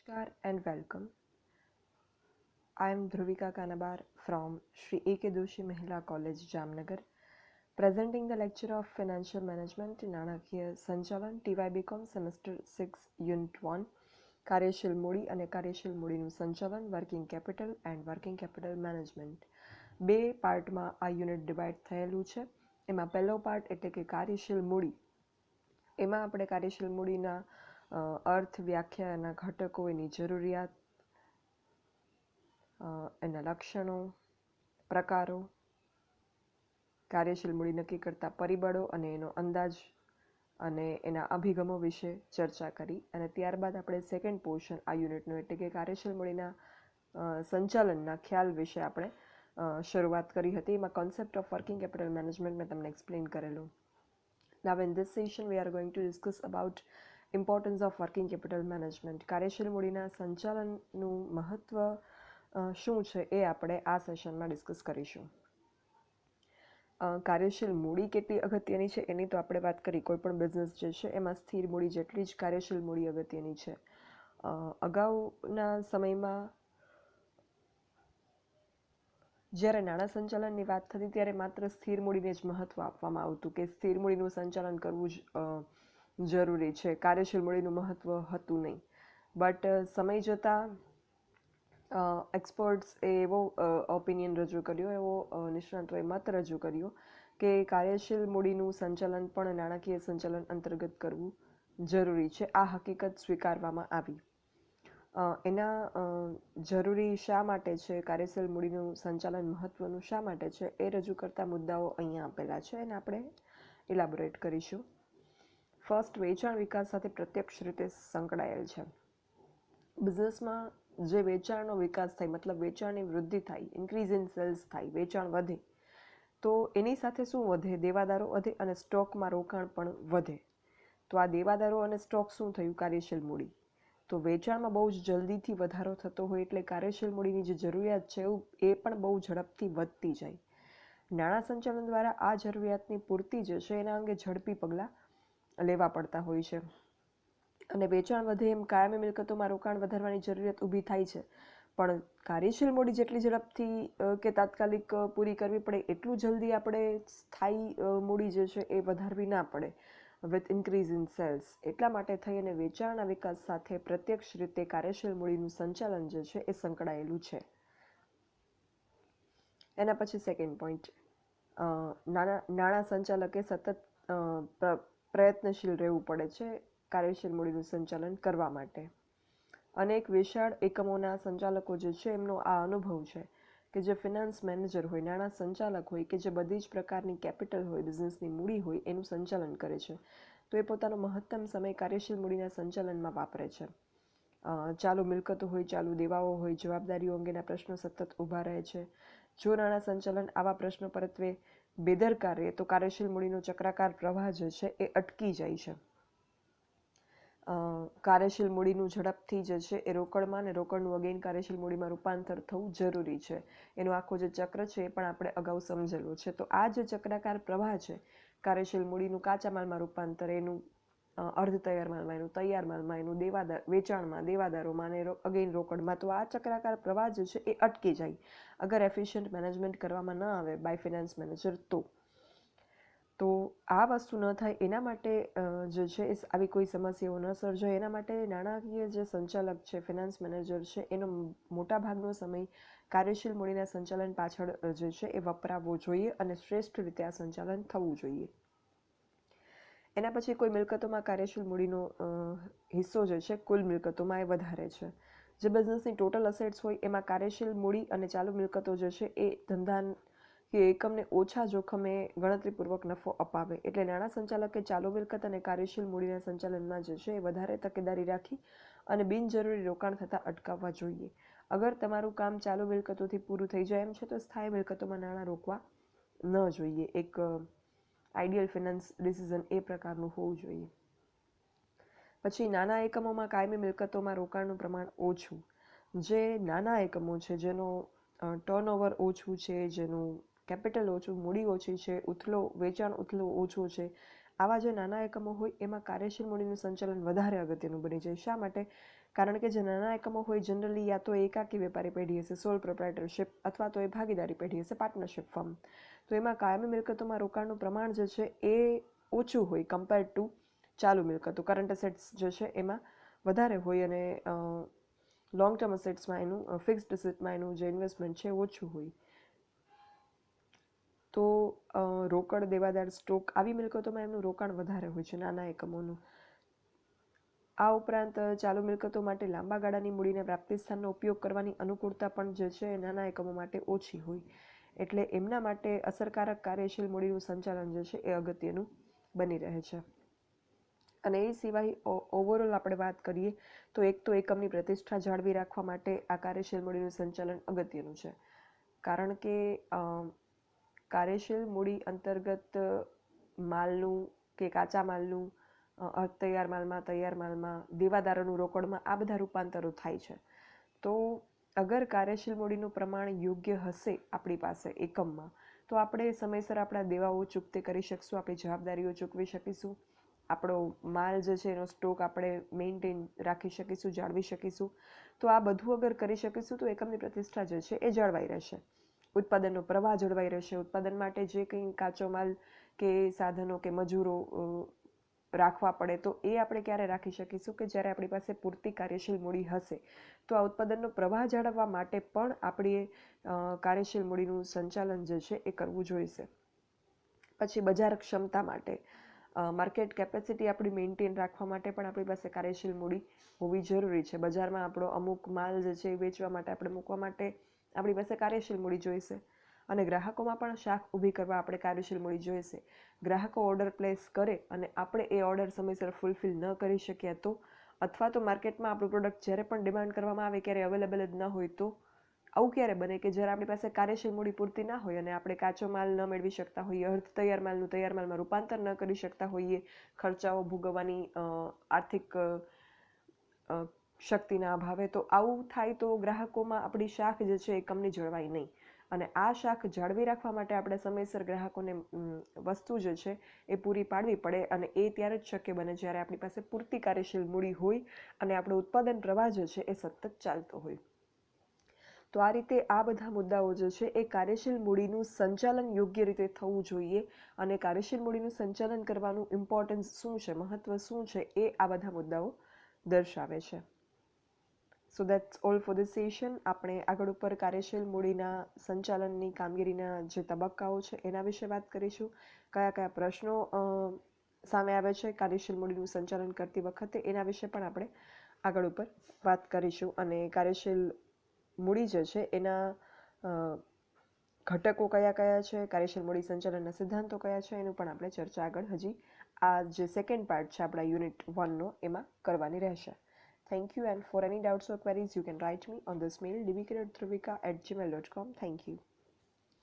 Namaskar and welcome. I am Dhruvika Kanabar from Sri AKDMC Mahila College, Jamnagar, presenting the lecture of Financial Management in નાણાકીય સંચાલન TYBCom Semester 6 Unit 1 કાર્યશીલ મૂડી અને કાર્યશીલ મૂડીનું સંચાલન working capital and working capital management બે પાર્ટમાં આ unit divide થયેલું છે. એમાં પહેલો પાર્ટ એટલે કે કાર્યશીલ મૂડી. એમાં આપણે કાર્યશીલ મૂડીના અર્થ, વ્યાખ્યા, એના ઘટકો, એની જરૂરિયાત, એના લક્ષણો, પ્રકારો, કાર્યશીલ મૂડી નક્કી કરતા પરિબળો અને એનો અંદાજ અને એના અભિગમો વિશે ચર્ચા કરી. અને ત્યારબાદ આપણે સેકન્ડ પોર્શન આ યુનિટનો એટલે કે કાર્યશીલ મૂડીના સંચાલનના ખ્યાલ વિશે આપણે શરૂઆત કરી હતી. એમાં concept of working capital management મેં તમને એક્સપ્લેન કરેલું. Now in this session we are going to discuss about importance of working capital management. કાર્યશીલ મૂડીના સંચાલનનું મહત્વ શું છે એ આપણે આ સેશનમાં ડિસ્કસ કરીશું. કાર્યશીલ મૂડી કેટલી અગત્યની છે એની તો આપણે વાત કરી. કોઈ પણ બિઝનેસ જે છે એમાં સ્થિર મૂડી જેટલી જ કાર્યશીલ મૂડી અગત્યની છે. અગાઉના સમયમાં જ્યારે નાણાં સંચાલનની વાત થતી ત્યારે માત્ર સ્થિર મૂડીને જ મહત્ત્વ આપવામાં આવતું કે સ્થિર મૂડીનું સંચાલન કરવું જ જરૂરી છે, કાર્યશીલ મૂડીનું મહત્ત્વ હતું નહીં. બટ સમય જતાં એક્સપર્ટ્સે એવો ઓપિનિયન રજૂ કર્યો, એવો નિષ્ણાતોએ મત રજૂ કર્યો કે કાર્યશીલ મૂડીનું સંચાલન પણ નાણાકીય સંચાલન અંતર્ગત કરવું જરૂરી છે. આ હકીકત સ્વીકારવામાં આવી. એના જરૂરી શા માટે છે, કાર્યશીલ મૂડીનું સંચાલન મહત્ત્વનું શા માટે છે એ રજૂ કરતા મુદ્દાઓ અહીંયા આપેલા છે અને આપણે ઇલાબોરેટ કરીશું. ફર્સ્ટ, વેચાણ વિકાસ સાથે પ્રત્યક્ષ રીતે સંકળાયેલ છે. બિઝનેસમાં જે વેચાણનો વિકાસ થાય, મતલબ વેચાણની વૃદ્ધિ થાય, ઇન્ક્રીઝ ઇન સેલ્સ થાય, વેચાણ વધે, તો એની સાથે શું વધે? દેવાદારો વધે અને સ્ટોકમાં રોકાણ પણ વધે. તો આ દેવાદારો અને સ્ટોક શું થયું? કાર્યશીલ મૂડી. તો વેચાણમાં બહુ જ જલ્દીથી વધારો થતો હોય એટલે કાર્યશીલ મૂડીની જે જરૂરિયાત છે એ પણ બહુ ઝડપથી વધતી જાય. નાણાં સંચાલન દ્વારા આ જરૂરિયાતની પૂર્તિ જે છે એના અંગે ઝડપી પગલાં લેવા પડતા હોય છે. અને વેચાણ વધે એમ કાયમી મિલકતોમાં રોકાણ વધારવાની જરૂરિયાત ઊભી થાય છે. પણ કાર્યશીલ મૂડી જેટલી ઝડપથી કે તાત્કાલિક પૂરી કરવી પડે એટલું જલ્દી આપણે સ્થાયી મૂડી જે છે એ વધારવી ના પડે વિથ ઇન્ક્રીઝ ઇન સેલ્સ. એટલા માટે થઈ અને વેચાણના વિકાસ સાથે પ્રત્યક્ષ રીતે કાર્યશીલ મૂડીનું સંચાલન જે છે એ સંકળાયેલું છે. એના પછી સેકન્ડ પોઈન્ટ, નાણાં સંચાલકે સતત પ્રયત્નશીલ રહેવું પડે છે કાર્યશીલ મૂડીનું સંચાલન કરવા માટે. અનેક વિશાળ એકમોના સંચાલકો જે છે એમનો આ અનુભવ છે કે જે ફિનાન્સ મેનેજર હોય, નાણાં સંચાલક હોય કે જે બધી જ પ્રકારની કેપિટલ હોય, બિઝનેસની મૂડી હોય એનું સંચાલન કરે છે, તો એ પોતાનો મહત્તમ સમય કાર્યશીલ મૂડીના સંચાલનમાં વાપરે છે. ચાલુ મિલકતો હોય, ચાલુ દેવાઓ હોય, જવાબદારીઓ અંગેના પ્રશ્નો સતત ઊભા રહે છે. જો નાણાં સંચાલન આવા પ્રશ્નો પરત્વે બેદરકાર રહે તો કાર્યશીલ મૂડીનો ચક્રાકાર પ્રવાહ જે છે એ અટકી જાય છે. કાર્યશીલ મૂડીનું ઝડપથી જે છે એ રોકડમાં અને રોકડનું અગેન કાર્યશીલ મૂડીમાં રૂપાંતર થવું જરૂરી છે. એનો આખો જે ચક્ર છે એ પણ આપણે અગાઉ સમજેલો છે. તો આ જે ચક્રાકાર પ્રવાહ છે, કાર્યશીલ મૂડીનું કાચા માલમાં રૂપાંતર, એનું અર્ધ તૈયાર માલમાં, એનું તૈયાર માલમાં, એનું વેચાણમાં, દેવાદારોમાં અને અગેન રોકડમાં, તો આ ચક્રાકાર પ્રવાહ જે છે એ અટકી જાય અગર એફિશિયન્ટ મેનેજમેન્ટ કરવામાં ન આવે બાય ફિનાન્સ મેનેજર. તો આ વસ્તુ ન થાય એના માટે જે છે એ આવી કોઈ સમસ્યાઓ ન સર્જાય એના માટે નાણાકીય જે સંચાલક છે, ફિનાન્સ મેનેજર છે, એનો મોટા ભાગનો સમય કાર્યશીલ મૂડીના સંચાલન પાછળ જે છે એ વપરાવવો જોઈએ અને શ્રેષ્ઠ રીતે આ સંચાલન થવું જોઈએ. એના પછી કોઈ મિલકતોમાં કાર્યશીલ મૂડીનો હિસ્સો જે છે કુલ મિલકતોમાં એ વધારે છે. જે બિઝનેસની ટોટલ અસેટ્સ હોય એમાં કાર્યશીલ મૂડી અને ચાલુ મિલકતો જે છે એ ધંધા કે એકમને ઓછા જોખમે ગણતરીપૂર્વક નફો અપાવે. એટલે નાણાં સંચાલકે ચાલુ મિલકત અને કાર્યશીલ મૂડીના સંચાલનમાં જે છે એ વધારે તકેદારી રાખી અને બિનજરૂરી રોકાણ થતાં અટકાવવા જોઈએ. અગર તમારું કામ ચાલુ મિલકતોથી પૂરું થઈ જાય એમ છે તો સ્થાયી મિલકતોમાં નાણાં રોકવા ન જોઈએ. એક આઈડિયલ ફિનાન્સ ડિસિઝન એ પ્રકારનું હોવું જોઈએ. પછી નાના એકમોમાં કાયમી મિલકતોમાં રોકાણનું પ્રમાણ ઓછું. જે નાના એકમો છે, જેનો ટર્નઓવર ઓછું છે, જેનું કેપિટલ ઓછું, મૂડી ઓછી છે, વેચાણ ઉથલો ઓછો છે, આવા જે નાના એકમો હોય એમાં કાર્યશીલ મૂડીનું સંચાલન વધારે અગત્યનું બની જાય. શા માટે? કારણ કે જે નાના એકમો હોય જનરલી યા તો એકાકી વેપારી પેઢી હશે, સોલ પ્રોપ્રાઇટરશિપ, અથવા તો એ ભાગીદારી પેઢી હશે, પાર્ટનરશિપ ફર્મ. તો એમાં કાયમી મિલકતોમાં રોકાણનું પ્રમાણ જે છે એ ઓછું હોય કમ્પેર ટુ ચાલુ મિલકતો. કરંટ એસેટ્સ જે છે એમાં વધારે હોય અને લોંગ ટર્મ એસેટ્સમાં એનું ફિક્સ્ડ એસેટમાં એનું જે ઇન્વેસ્ટમેન્ટ છે ઓછું હોય. તો રોકડ, દેવાદાર, સ્ટોક આવી મિલકતોમાં એમનું રોકાણ વધારે હોય છે નાના એકમોનું. આ ઉપરાંત ચાલુ મિલકતો માટે લાંબા ગાળાની મૂડીના પ્રાપ્તિ સ્થાનનો ઉપયોગ કરવાની અનુકૂળતા પણ જે છે એ નાના એકમો માટે ઓછી હોય. એટલે એમના માટે અસરકારક કાર્યશીલ મૂડીનું સંચાલન જે છે એ અગત્યનું બની રહે છે. અને એ સિવાય ઓવરઓલ આપણે વાત કરીએ તો એક તો એકમની પ્રતિષ્ઠા જાળવી રાખવા માટે આ કાર્યશીલ મૂડીનું સંચાલન અગત્યનું છે. કારણ કે કાર્યશીલ મૂડી અંતર્ગત માલનું કે કાચા માલનું તૈયાર માલમાં, તૈયાર માલમાં, દેવાદારોનું રોકડમાં, આ બધા રૂપાંતરો થાય છે. તો અગર કાર્યશીલ મૂડીનું પ્રમાણ યોગ્ય હશે આપણી પાસે એકમમાં, તો આપણે સમયસર આપણા દેવાઓ ચૂકતે કરી શકશું, આપણી જવાબદારીઓ ચૂકવી શકીશું, આપણો માલ જે છે એનો સ્ટોક આપણે મેન્ટેન રાખી શકીશું, જાળવી શકીશું. તો આ બધું અગર કરી શકીશું તો એકમની પ્રતિષ્ઠા જે છે એ જળવાઈ રહેશે, ઉત્પાદનનો પ્રવાહ જળવાઈ રહેશે. ઉત્પાદન માટે જે કંઈ કાચો માલ કે સાધનો કે મજૂરો રાખવા પડે તો એ આપણે ક્યારે રાખી શકીશું કે જ્યારે આપણી પાસે પૂરતી કાર્યશીલ મૂડી હશે. તો આ ઉત્પાદનનો પ્રવાહ જાળવવા માટે પણ આપણે કાર્યશીલ મૂડીનું સંચાલન જે છે એ કરવું જોઈશે. પછી બજાર ક્ષમતા માટે, માર્કેટ કેપેસિટી આપણી મેન્ટેન રાખવા માટે પણ આપણી પાસે કાર્યશીલ મૂડી હોવી જરૂરી છે. બજારમાં આપણો અમુક માલ જે છે એ વેચવા માટે, આપણે મૂકવા માટે આપણી પાસે કાર્યશીલ મૂડી જોઈશે. અને ગ્રાહકોમાં પણ શાખ ઊભી કરવા આપણે કાર્યશીલ મૂડી જોઈશે. ગ્રાહકો ઓર્ડર પ્લેસ કરે અને આપણે એ ઓર્ડર સમયસર ફૂલફિલ ન કરી શક્યા તો, અથવા તો માર્કેટમાં આપણું પ્રોડક્ટ જ્યારે પણ ડિમાન્ડ કરવામાં આવે ક્યારે અવેલેબલ જ ન હોય તો આવું ક્યારે બને કે જ્યારે આપણી પાસે કાર્યશીલ મૂડી પૂરતી ના હોય અને આપણે કાચો માલ ન મેળવી શકતા હોઈએ, અર્ધ તૈયાર માલનું તૈયાર માલમાં રૂપાંતર ન કરી શકતા હોઈએ, ખર્ચાઓ ભોગવવાની આર્થિક શક્તિના અભાવે. તો આવું થાય તો ગ્રાહકોમાં આપણી શાખ જે છે એકમની જળવાય નહીં. અને આ શાખ જાળવી રાખવા માટે આપણે સમયસર ગ્રાહકોને વસ્તુ જે છે એ પૂરી પાડવી પડે. અને એ ત્યારે જ શક્ય બને જ્યારે આપણી પાસે પૂરતી કાર્યશીલ મૂડી હોય અને આપણો ઉત્પાદન પ્રવાહ જે છે એ સતત ચાલતો હોય. તો આ રીતે આ બધા મુદ્દાઓ જે છે એ કાર્યશીલ મૂડીનું સંચાલન યોગ્ય રીતે થવું જોઈએ. અને કાર્યશીલ મૂડીનું સંચાલન કરવાનું ઇમ્પોર્ટન્સ શું છે, મહત્વ શું છે, એ આ બધા મુદ્દાઓ દર્શાવે છે. સો that's all for this session. આપણે આગળ ઉપર કાર્યશીલ મૂડીના સંચાલનની કામગીરીના જે તબક્કાઓ છે એના વિશે વાત કરીશું. કયા કયા પ્રશ્નો સામે આવે છે કાર્યશીલ મૂડીનું સંચાલન કરતી વખતે, એના વિશે પણ આપણે આગળ ઉપર વાત કરીશું. અને કાર્યશીલ મૂડી જે છે એના ઘટકો કયા કયા છે, કાર્યશીલ મૂડી સંચાલનના સિદ્ધાંતો કયા છે, એનું પણ આપણે ચર્ચા આગળ હજી આ જે સેકન્ડ પાર્ટ છે આપણા યુનિટ 1નો એમાં કરવાની રહેશે. Thank you, and for any doubts or queries you can write me on this mail dvika.dhruvika@gmail.com. Thank you.